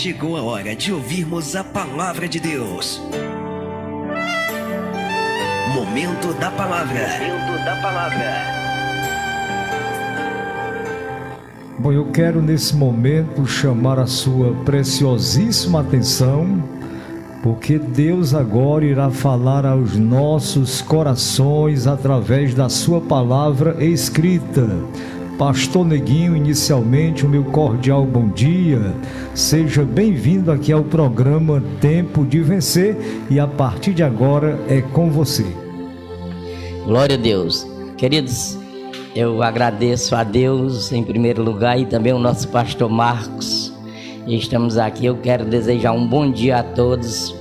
Chegou a hora de ouvirmos a palavra de Deus. Momento da palavra. Momento da palavra. Bom, eu quero nesse momento chamar a sua preciosíssima atenção, porque Deus agora irá falar aos nossos corações através da sua palavra escrita. Pastor Neguinho, inicialmente o meu cordial bom dia. Seja bem-vindo aqui ao programa Tempo de Vencer e a partir de agora é com você. Glória a Deus. Queridos, eu agradeço a Deus em primeiro lugar e também o nosso pastor Marcos. E estamos aqui, eu quero desejar um bom dia a todos,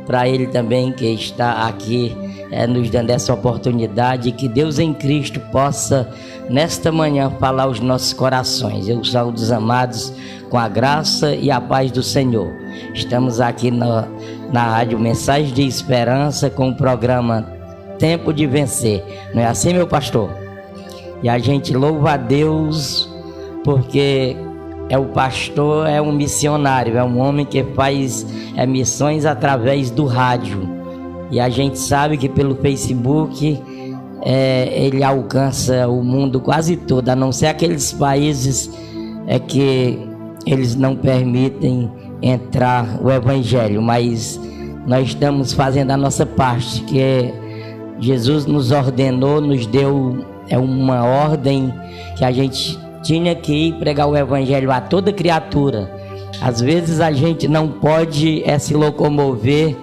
para ele também que está aqui nos dando essa oportunidade, que Deus em Cristo possa nesta manhã falar aos nossos corações. Eu saúdo os amados com a graça e a paz do Senhor. Estamos aqui na Rádio Mensagem de Esperança com o programa Tempo de Vencer. Não é assim, meu pastor? E a gente louva a Deus porque o pastor é um missionário, é um homem que faz missões através do rádio. E a gente sabe que pelo Facebook ele alcança o mundo quase todo, a não ser aqueles países que eles não permitem entrar o evangelho, mas nós estamos fazendo a nossa parte, que Jesus nos ordenou, nos deu uma ordem que a gente tinha que ir pregar o evangelho a toda criatura. Às vezes a gente não pode se locomover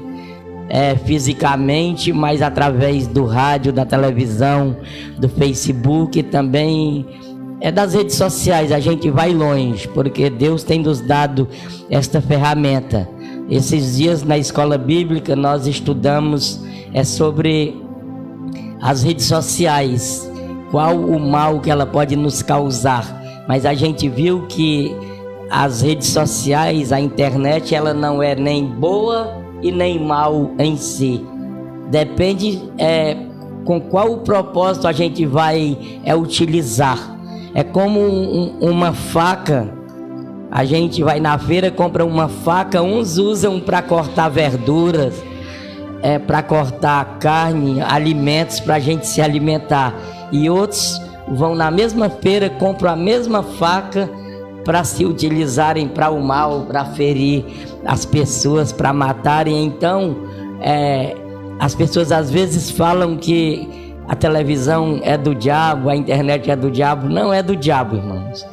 fisicamente, mas através do rádio, da televisão, do Facebook e também das redes sociais a gente vai longe, porque Deus tem nos dado esta ferramenta. Esses dias na escola bíblica nós estudamos sobre as redes sociais, qual o mal que ela pode nos causar, mas a gente viu que as redes sociais, a internet, ela não é nem boa e nem mal em si. Depende com qual propósito a gente vai utilizar. É como uma faca. A gente vai na feira, compra uma faca, uns usam para cortar verduras, para cortar carne, alimentos para a gente se alimentar, e outros vão na mesma feira, compram a mesma faca para se utilizarem para o mal, para ferir as pessoas, para matarem. Então as pessoas às vezes falam que a televisão é do diabo, a internet é do diabo. Não é do diabo, irmãos.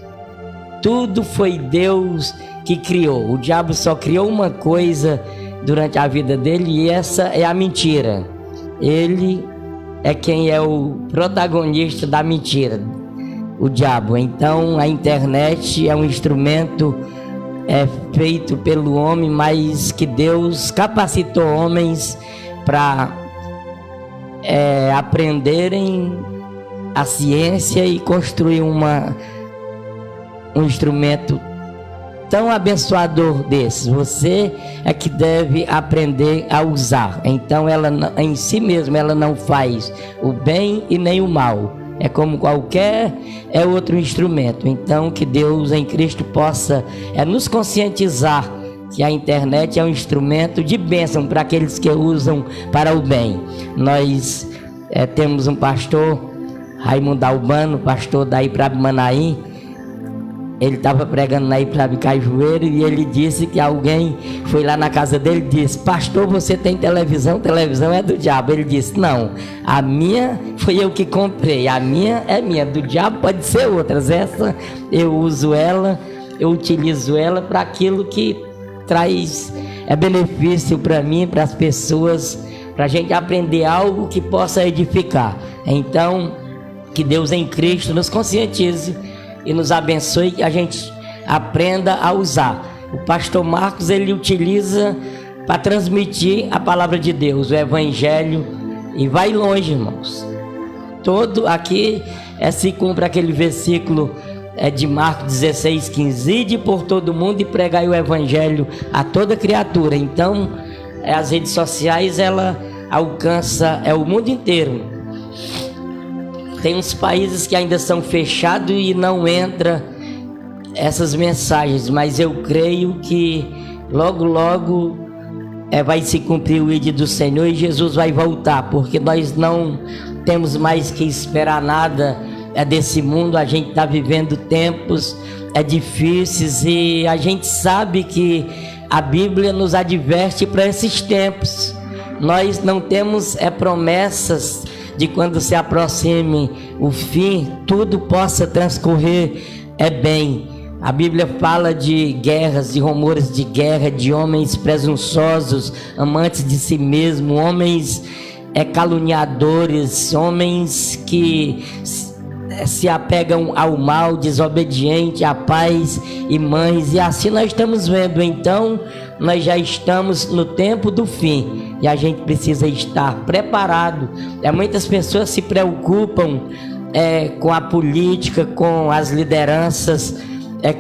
Tudo foi Deus que criou. O diabo só criou uma coisa durante a vida dele, e essa é a mentira. Ele é quem é o protagonista da mentira, o diabo. Então a internet é um instrumento feito pelo homem, mas que Deus capacitou homens para aprenderem a ciência e construir um instrumento tão abençoador desses. Você é que deve aprender a usar. Então ela em si mesma ela não faz o bem e nem o mal. É como qualquer outro instrumento. Então que Deus em Cristo possa nos conscientizar que a internet é um instrumento de bênção para aqueles que usam para o bem. Nós temos um pastor, Raimundo Albano, pastor da Iprabe Manaim. Ele estava pregando na Iprabe Cajueiro e ele disse que alguém foi lá na casa dele e disse: pastor, você tem televisão? Televisão é do diabo. Ele disse: não, a minha foi eu que comprei, a minha é minha, do diabo pode ser outras. Essa eu uso ela, eu utilizo ela para aquilo que traz benefício para mim, para as pessoas, para a gente aprender algo que possa edificar. Então, que Deus em Cristo nos conscientize e nos abençoe, que a gente aprenda a usar. O pastor Marcos, ele utiliza para transmitir a palavra de Deus, o evangelho, e vai longe, irmãos. Todo aqui se cumpre aquele versículo de Marcos 16:15, ide por todo mundo e pregai o evangelho a toda criatura. Então as redes sociais, ela alcança o mundo inteiro. Tem uns países que ainda são fechados e não entra essas mensagens, mas eu creio que logo vai se cumprir o ídolo do Senhor e Jesus vai voltar, porque nós não temos mais que esperar nada desse mundo. A gente está vivendo tempos difíceis e a gente sabe que a Bíblia nos adverte para esses tempos. Nós não temos promessas de quando se aproxime o fim, tudo possa transcorrer bem. A Bíblia fala de guerras, de rumores de guerra, de homens presunçosos, amantes de si mesmo, homens caluniadores, homens que se apegam ao mal, desobediente a pais e mães, e assim nós estamos vendo. Então nós já estamos no tempo do fim e a gente precisa estar preparado. Muitas pessoas se preocupam com a política, com as lideranças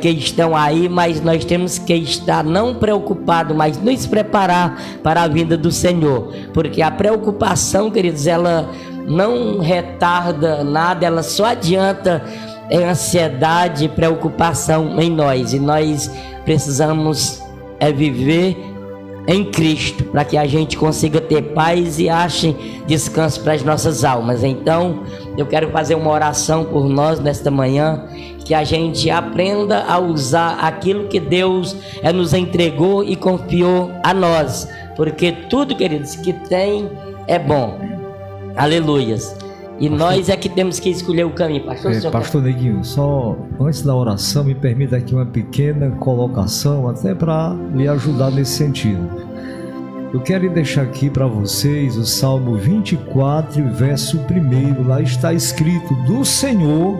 que estão aí, mas nós temos que estar não preocupados, mas nos preparar para a vinda do Senhor, porque a preocupação, queridos, ela não retarda nada, ela só adianta ansiedade e preocupação em nós, e nós precisamos viver em Cristo, para que a gente consiga ter paz e ache descanso para as nossas almas. Então eu quero fazer uma oração por nós nesta manhã, que a gente aprenda a usar aquilo que Deus nos entregou e confiou a nós, porque tudo, queridos, que tem é bom. Aleluias. E nós que temos que escolher o caminho. Pastor Neguinho, só antes da oração, me permita aqui uma pequena colocação, até para lhe ajudar nesse sentido. Eu quero deixar aqui para vocês o Salmo 24, verso 1. Lá está escrito: do Senhor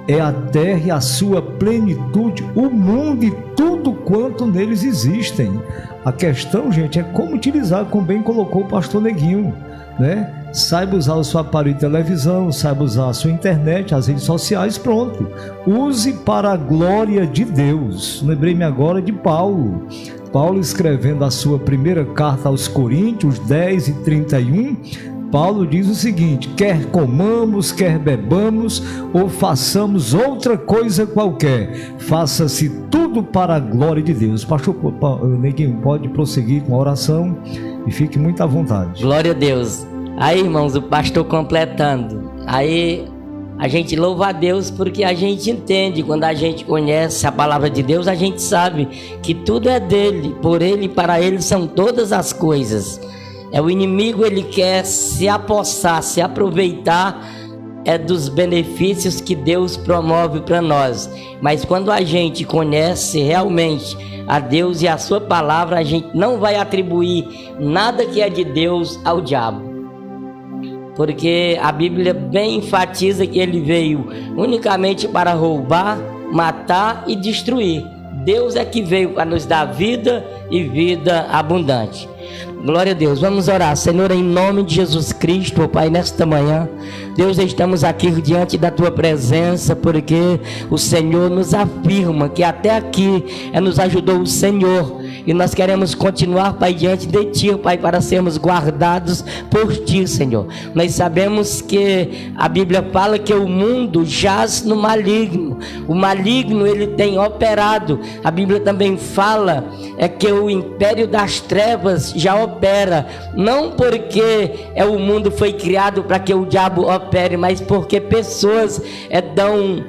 é a terra e a sua plenitude, o mundo e tudo quanto neles existem. A questão, gente, é como utilizar, como bem colocou o pastor Neguinho, né? Saiba usar o seu aparelho de televisão, saiba usar a sua internet, as redes sociais, pronto. Use para a glória de Deus. Lembrei-me agora de Paulo. Paulo, escrevendo a sua primeira carta aos Coríntios 10:31, Paulo diz o seguinte: quer comamos, quer bebamos ou façamos outra coisa qualquer, faça-se tudo para a glória de Deus. Pastor Neguinho, pode prosseguir com a oração e fique muito à vontade. Glória a Deus. Aí, irmãos, o pastor completando. Aí a gente louva a Deus, porque a gente entende, quando a gente conhece a palavra de Deus, a gente sabe que tudo é dele, por ele e para ele são todas as coisas. O inimigo, ele quer se apossar, se aproveitar dos benefícios que Deus promove para nós. Mas quando a gente conhece realmente a Deus e a sua palavra, a gente não vai atribuir nada que é de Deus ao diabo, porque a Bíblia bem enfatiza que ele veio unicamente para roubar, matar e destruir. Deus é que veio para nos dar vida e vida abundante. Glória a Deus. Vamos orar. Senhor, em nome de Jesus Cristo, Pai, nesta manhã, Deus, estamos aqui diante da Tua presença, porque o Senhor nos afirma que até aqui nos ajudou o Senhor, e nós queremos continuar, Pai, diante de Ti, Pai, para sermos guardados por Ti, Senhor. Nós sabemos que a Bíblia fala que o mundo jaz no maligno. O maligno, ele tem operado. A Bíblia também fala que o império das trevas já opera, não porque o mundo foi criado para que o diabo opere, mas porque pessoas dão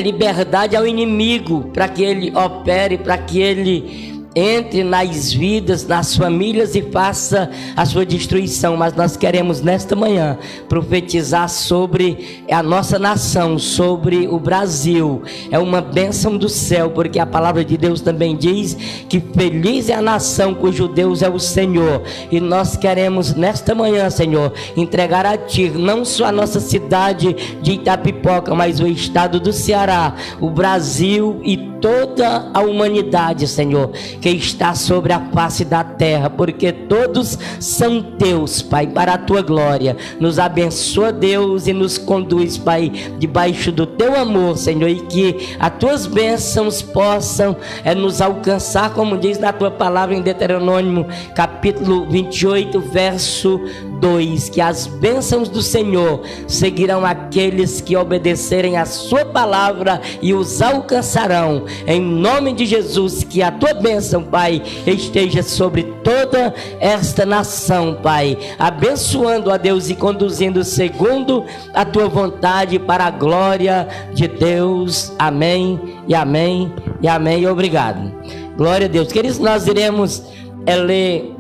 liberdade ao inimigo para que ele opere, para que ele entre nas vidas, nas famílias e faça a sua destruição. Mas nós queremos nesta manhã profetizar sobre a nossa nação, sobre o Brasil. É uma bênção do céu, porque a palavra de Deus também diz que feliz é a nação cujo Deus é o Senhor. E nós queremos nesta manhã, Senhor, entregar a Ti não só a nossa cidade de Itapipoca, mas o estado do Ceará, o Brasil e toda a humanidade, Senhor, que está sobre a face da terra, porque todos são Teus, Pai, para a Tua glória. Nos abençoa, Deus, e nos conduz, Pai, debaixo do Teu amor, Senhor, e que as Tuas bênçãos possam nos alcançar, como diz na Tua palavra em Deuteronômio capítulo 28, verso 2, que as bênçãos do Senhor seguirão aqueles que obedecerem a sua palavra e os alcançarão. Em nome de Jesus, que a tua bênção, Pai, esteja sobre toda esta nação, Pai, abençoando a Deus e conduzindo segundo a tua vontade para a glória de Deus. Amém e amém e amém. Obrigado. Glória a Deus. Queridos, nós iremos ler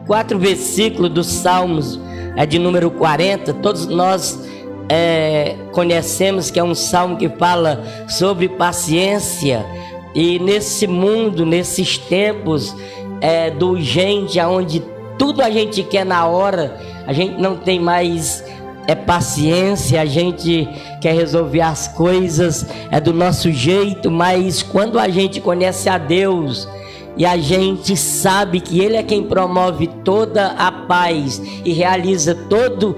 4 versículos dos Salmos, de número 40. Todos nós conhecemos que é um salmo que fala sobre paciência. E nesse mundo, nesses tempos do urgente, onde tudo a gente quer na hora, a gente não tem mais paciência, a gente quer resolver as coisas do nosso jeito. Mas quando a gente conhece a Deus e a gente sabe que Ele é quem promove toda a paz e realiza todo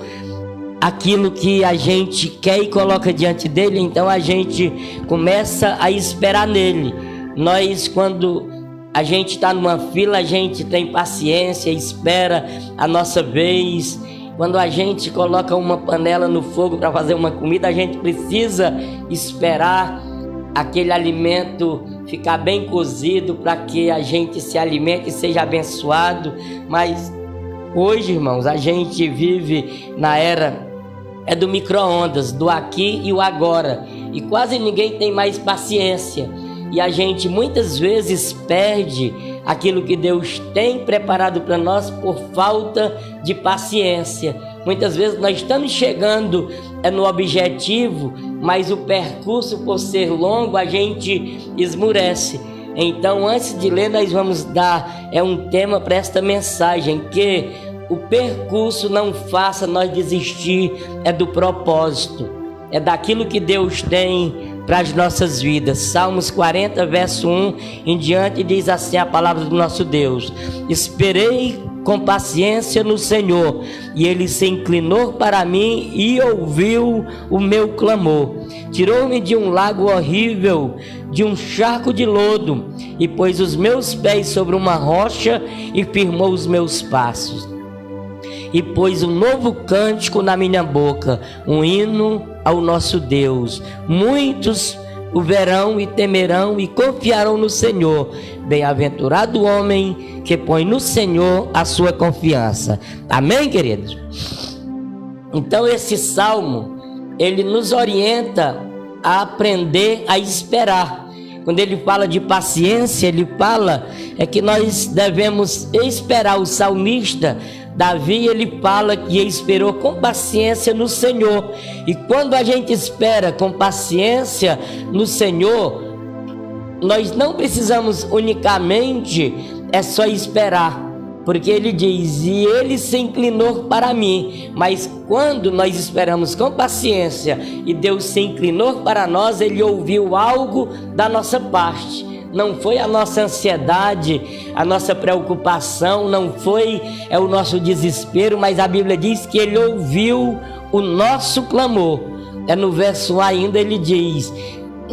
aquilo que a gente quer e coloca diante dele, então a gente começa a esperar nele. Nós, quando a gente está numa fila, a gente tem paciência, espera a nossa vez. Quando a gente coloca uma panela no fogo para fazer uma comida, a gente precisa esperar aquele alimento ficar bem cozido para que a gente se alimente e seja abençoado. Mas hoje, irmãos, a gente vive na era do micro-ondas, do aqui e o agora, e quase ninguém tem mais paciência, e a gente muitas vezes perde aquilo que Deus tem preparado para nós por falta de paciência. Muitas vezes nós estamos chegando no objetivo, mas o percurso, por ser longo, a gente esmurece. Então, antes de ler, nós vamos dar um tema para esta mensagem, que o percurso não faça nós desistir do propósito, daquilo que Deus tem para as nossas vidas. Salmos 40, verso 1 em diante, diz assim a palavra do nosso Deus: esperei com paciência no Senhor, e Ele se inclinou para mim e ouviu o meu clamor. Tirou-me de um lago horrível, de um charco de lodo, e pôs os meus pés sobre uma rocha e firmou os meus passos. E pôs um novo cântico na minha boca, um hino ao nosso Deus. Muitos o verão e temerão e confiarão no Senhor. Bem-aventurado o homem que põe no Senhor a sua confiança. Amém, queridos? Então esse salmo, ele nos orienta a aprender a esperar. Quando ele fala de paciência, ele fala que nós devemos esperar. O salmista Davi, ele fala que esperou com paciência no Senhor. E quando a gente espera com paciência no Senhor, nós não precisamos unicamente só esperar, porque ele diz: e ele se inclinou para mim. Mas quando nós esperamos com paciência e Deus se inclinou para nós, ele ouviu algo da nossa parte. Não foi a nossa ansiedade, a nossa preocupação, não foi o nosso desespero, mas a Bíblia diz que ele ouviu o nosso clamor. No verso A ainda ele diz,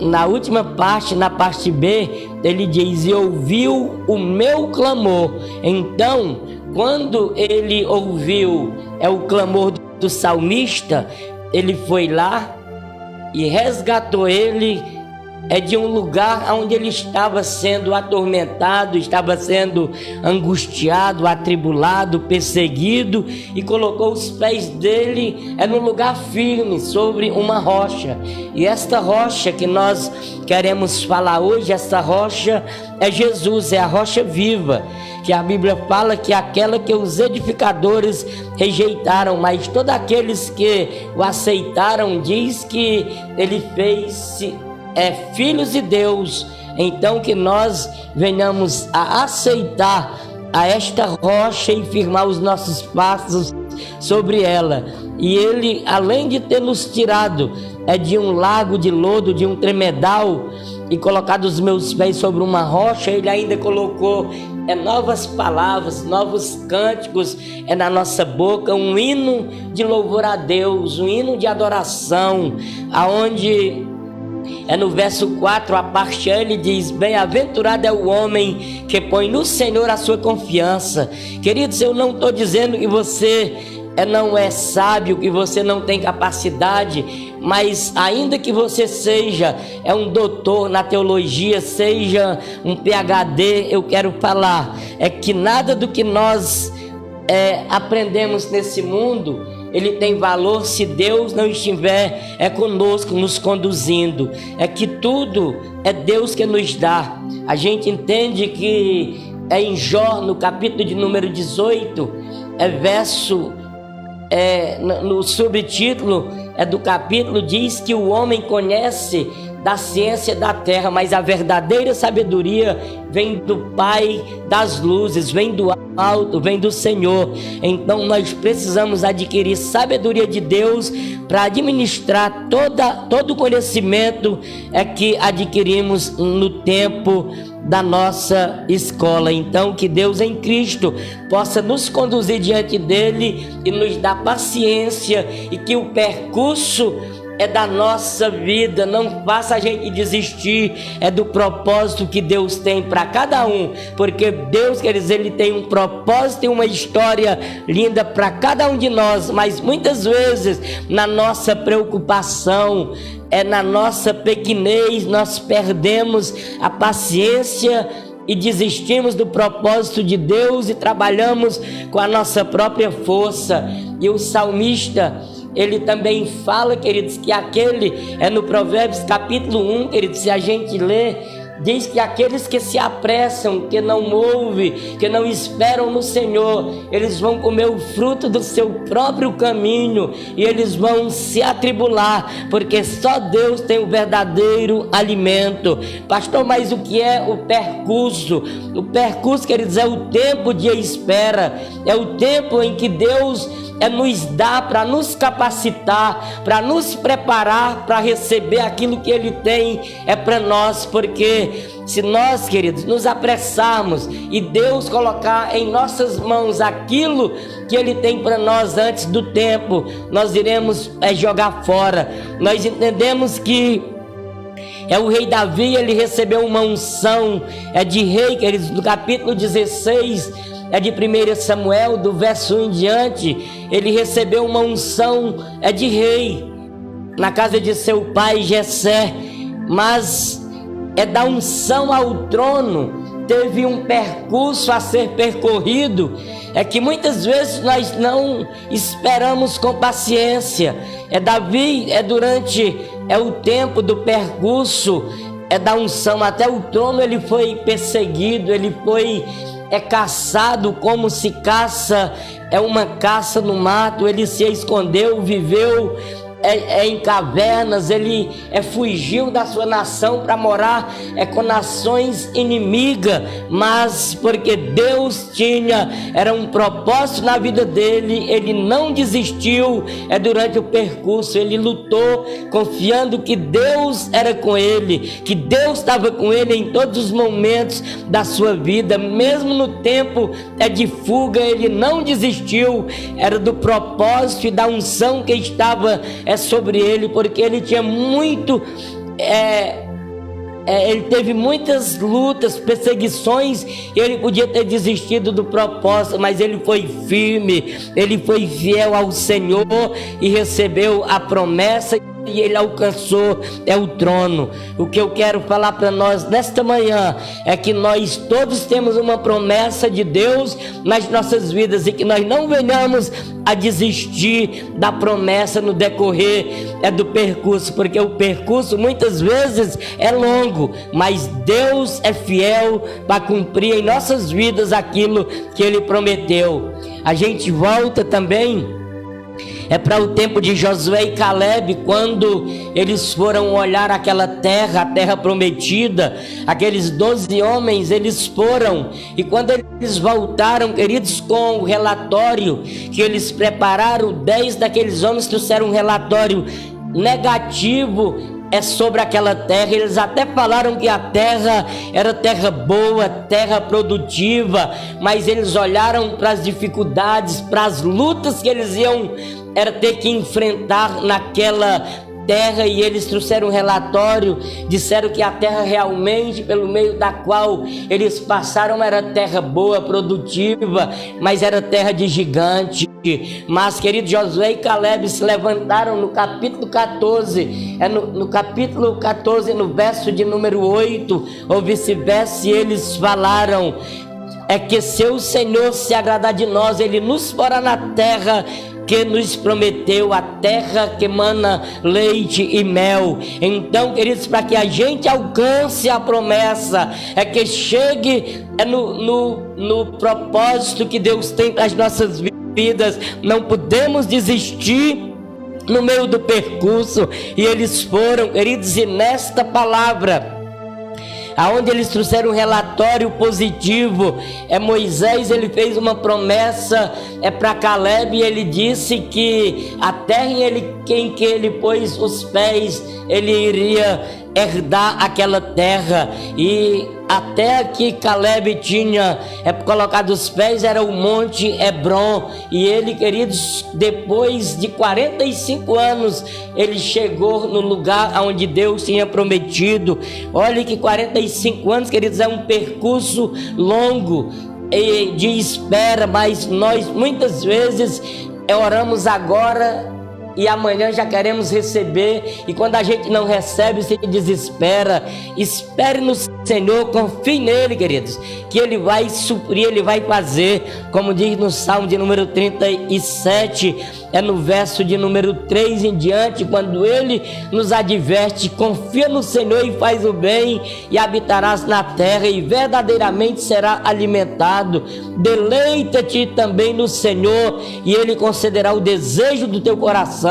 na última parte, na parte B, ele diz: e ouviu o meu clamor. Então, quando ele ouviu o clamor do salmista, ele foi lá e resgatou ele de um lugar onde ele estava sendo atormentado, estava sendo angustiado, atribulado, perseguido, e colocou os pés dele num lugar firme, sobre uma rocha. E esta rocha que nós queremos falar hoje, essa rocha é Jesus, é a rocha viva, que a Bíblia fala que é aquela que os edificadores rejeitaram, mas todos aqueles que o aceitaram, diz que ele fez filhos de Deus. Então que nós venhamos a aceitar a esta rocha e firmar os nossos passos sobre ela. E ele, além de ter nos tirado de um lago de lodo, de um tremedal, e colocado os meus pés sobre uma rocha, ele ainda colocou novas palavras, novos cânticos na nossa boca, um hino de louvor a Deus, um hino de adoração, aonde no verso 4, a parte A, ele diz: bem-aventurado é o homem que põe no Senhor a sua confiança. Queridos, eu não estou dizendo que você não é sábio, que você não tem capacidade, mas ainda que você seja um doutor na teologia, seja um PhD, eu quero falar que nada do que nós aprendemos nesse mundo, ele tem valor se Deus não estiver conosco, nos conduzindo. Que tudo é Deus que nos dá. A gente entende que em Jó, no capítulo de número 18, verso no subtítulo do capítulo, diz que o homem conhece da ciência da terra, mas a verdadeira sabedoria vem do Pai das luzes, vem do alto, vem do Senhor. Então nós precisamos adquirir sabedoria de Deus para administrar todo o conhecimento que adquirimos no tempo da nossa escola. Então que Deus em Cristo possa nos conduzir diante dele e nos dar paciência, e que o percurso da nossa vida não faça a gente desistir do propósito que Deus tem para cada um, porque Deus, quer dizer, ele tem um propósito e uma história linda para cada um de nós, mas muitas vezes na nossa preocupação, na nossa pequenez, nós perdemos a paciência e desistimos do propósito de Deus e trabalhamos com a nossa própria força. E o salmista, ele também fala, queridos, que aquele no Provérbios capítulo 1, queridos, se a gente lê, diz que aqueles que se apressam, que não ouvem, que não esperam no Senhor, eles vão comer o fruto do seu próprio caminho e eles vão se atribular, porque só Deus tem o verdadeiro alimento. Pastor, mas o que é o percurso? O percurso, queridos, é o tempo de espera, é o tempo em que Deus nos dá para nos capacitar, para nos preparar para receber aquilo que Ele tem para nós, porque se nós, queridos, nos apressarmos e Deus colocar em nossas mãos aquilo que Ele tem para nós antes do tempo, nós iremos jogar fora. Nós entendemos que o rei Davi, ele recebeu uma unção de rei, queridos, no capítulo 16 de 1 Samuel, do verso 1 em diante, ele recebeu uma unção de rei na casa de seu pai Jessé, mas da unção ao trono teve um percurso a ser percorrido, que muitas vezes nós não esperamos com paciência. Davi, durante o tempo do percurso da unção até o trono, ele foi perseguido, ele foi caçado como se caça uma caça no mato. Ele se escondeu, viveu em cavernas, ele fugiu da sua nação para morar com nações inimigas, mas porque Deus era um propósito na vida dele, ele não desistiu durante o percurso, ele lutou confiando que Deus era com ele, que Deus estava com ele em todos os momentos da sua vida, mesmo no tempo de fuga, ele não desistiu, era do propósito e da unção que estava sobre ele, porque ele tinha muito, ele teve muitas lutas, perseguições, e ele podia ter desistido do propósito, mas ele foi firme, ele foi fiel ao Senhor e recebeu a promessa, e ele alcançou o trono. O que eu quero falar para nós nesta manhã é que nós todos temos uma promessa de Deus nas nossas vidas, e que nós não venhamos a desistir da promessa no decorrer do percurso, porque o percurso muitas vezes é longo, mas Deus é fiel para cumprir em nossas vidas aquilo que Ele prometeu. A gente volta também para o tempo de Josué e Caleb, quando eles foram olhar aquela terra, a terra prometida. Aqueles 12 homens, eles foram, e quando eles voltaram, queridos, com o relatório que eles prepararam, 10 daqueles homens trouxeram um relatório negativo sobre aquela terra. Eles até falaram que a terra era terra boa, terra produtiva, mas eles olharam para as dificuldades, para as lutas que eles iam ter que enfrentar naquela terra e eles trouxeram um relatório, disseram que a terra realmente, pelo meio da qual eles passaram, era terra boa, produtiva, mas era terra de gigante. Mas, querido, Josué e Caleb se levantaram no capítulo 14, no capítulo 14, no verso de número 8, ou vice-versa, e eles falaram: é que se o Senhor se agradar de nós, Ele nos porá na terra que nos prometeu, a terra que emana leite e mel. Então, queridos, para que a gente alcance a promessa, é que chegue no propósito que Deus tem para as nossas vidas, não podemos desistir no meio do percurso. E eles foram, queridos, e nesta palavra, aonde eles trouxeram um relatório positivo, Moisés, ele fez uma promessa para Caleb, e ele disse que a terra em que ele pôs os pés, ele iria herdar aquela terra. E a terra que Caleb tinha colocado os pés era o Monte Hebron. E ele, queridos, depois de 45 anos, ele chegou no lugar onde Deus tinha prometido. Olha que 45 anos, queridos, é um percurso longo de espera, mas nós muitas vezes oramos agora e amanhã já queremos receber, e quando a gente não recebe, se desespera. Espere no Senhor, confie nele, queridos, que Ele vai suprir, Ele vai fazer, como diz no Salmo de número 37, no verso de número 3 em diante, quando Ele nos adverte: confia no Senhor e faz o bem, e habitarás na terra, e verdadeiramente será alimentado. Deleita-te também no Senhor, e Ele concederá o desejo do teu coração.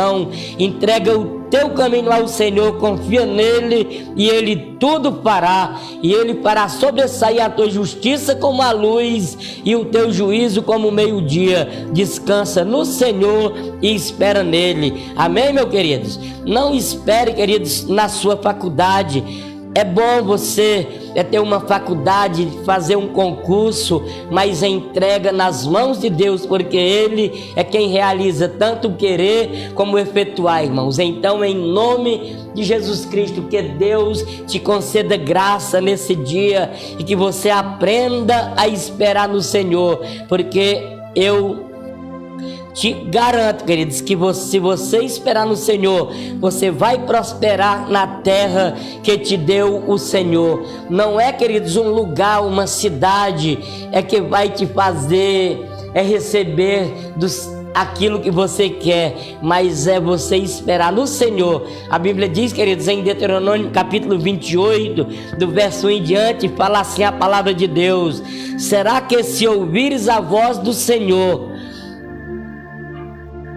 Entrega o teu caminho ao Senhor, confia nele, e Ele tudo fará. E Ele fará sobressair a tua justiça como a luz, e o teu juízo como o meio-dia. Descansa no Senhor e espera nele. Amém, meus queridos? Não espere, queridos, na sua faculdade. É bom você ter uma faculdade, fazer um concurso, mas entrega nas mãos de Deus, porque Ele é quem realiza tanto o querer como o efetuar, irmãos. Então, em nome de Jesus Cristo, que Deus te conceda graça nesse dia e que você aprenda a esperar no Senhor, porque eu te garanto, queridos, que se você esperar no Senhor, você vai prosperar na terra que te deu o Senhor. Não é, queridos, um lugar, uma cidade que vai te fazer receber aquilo que você quer, mas é você esperar no Senhor. A Bíblia diz, queridos, em Deuteronômio capítulo 28, do verso 1 em diante, fala assim a palavra de Deus: será que se ouvires a voz do Senhor,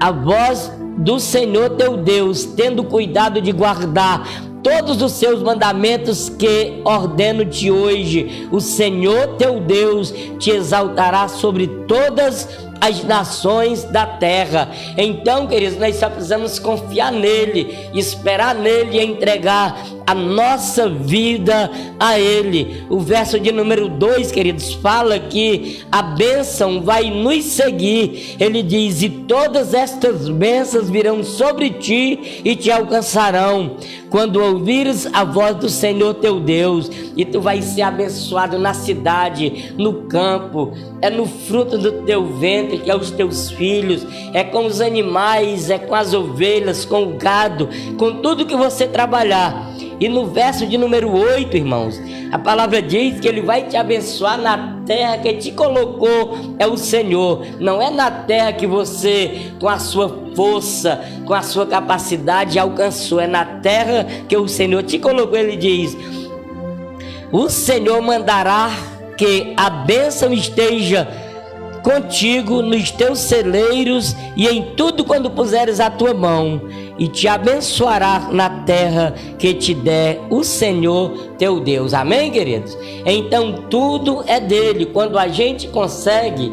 a voz do Senhor teu Deus, tendo cuidado de guardar todos os seus mandamentos que ordeno-te hoje, o Senhor teu Deus te exaltará sobre todas as nações da terra. Então, queridos, nós só precisamos confiar nele, esperar nele e entregar a nossa vida a Ele. O verso de número 2, queridos, fala que a bênção vai nos seguir. Ele diz: e todas estas bênçãos virão sobre ti e te alcançarão quando ouvires a voz do Senhor teu Deus. E tu vais ser abençoado na cidade, no campo, no fruto do teu ventre, que é os teus filhos, com os animais, com as ovelhas, com o gado, com tudo que você trabalhar. E no verso de número 8, irmãos, a palavra diz que Ele vai te abençoar na terra que te colocou, o Senhor. Não é na terra que você, com a sua força, com a sua capacidade, alcançou. É na terra que o Senhor te colocou. Ele diz: o Senhor mandará que a bênção esteja contigo nos teus celeiros e em tudo quando puseres a tua mão, e te abençoará na terra que te der o Senhor teu Deus. Amém, queridos? Então tudo é dele. Quando a gente consegue,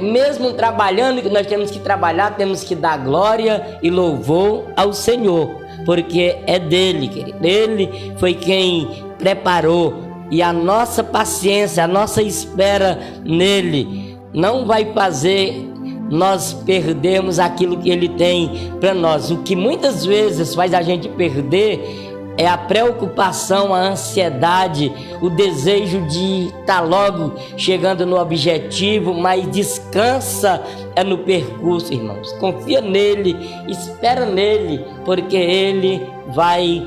mesmo trabalhando, que nós temos que trabalhar, temos que dar glória e louvor ao Senhor, porque é dele, querido. Ele foi quem preparou, e a nossa paciência, a nossa espera nele não vai fazer nós perdermos aquilo que Ele tem para nós. O que muitas vezes faz a gente perder é a preocupação, a ansiedade, o desejo de estar logo chegando no objetivo, mas descansa no percurso, irmãos. Confia nele, espera nele, porque Ele vai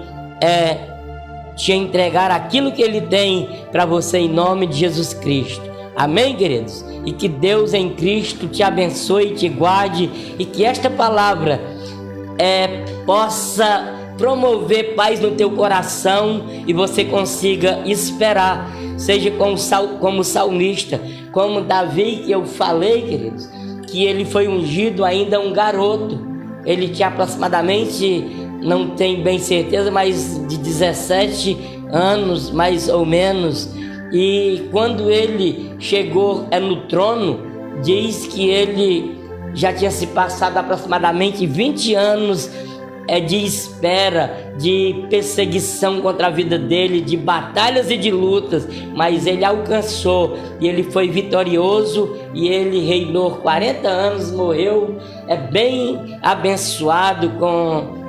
te entregar aquilo que Ele tem para você em nome de Jesus Cristo. Amém, queridos? E que Deus em Cristo te abençoe e te guarde, e que esta palavra possa promover paz no teu coração e você consiga esperar, seja como salmista, como Davi, que eu falei, queridos, que ele foi ungido ainda um garoto. Ele tinha aproximadamente, não tenho bem certeza, mas de 17 anos, mais ou menos. E quando ele chegou no trono, diz que ele já tinha se passado aproximadamente 20 anos de espera, de perseguição contra a vida dele, de batalhas e de lutas, mas ele alcançou e ele foi vitorioso e ele reinou 40 anos, morreu bem abençoado com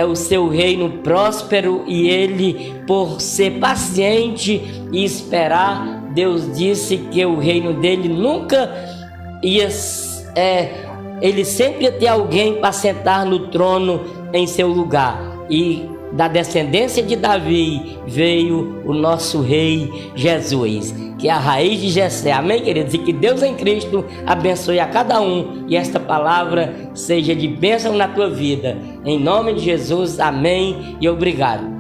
o seu reino próspero. E ele, por ser paciente e esperar, Deus disse que o reino dele nunca ia ele sempre ia ter alguém para sentar no trono em seu lugar. E da descendência de Davi veio o nosso rei Jesus, que é a raiz de Jessé. Amém, queridos? E que Deus em Cristo abençoe a cada um e esta palavra seja de bênção na tua vida. Em nome de Jesus, amém e obrigado.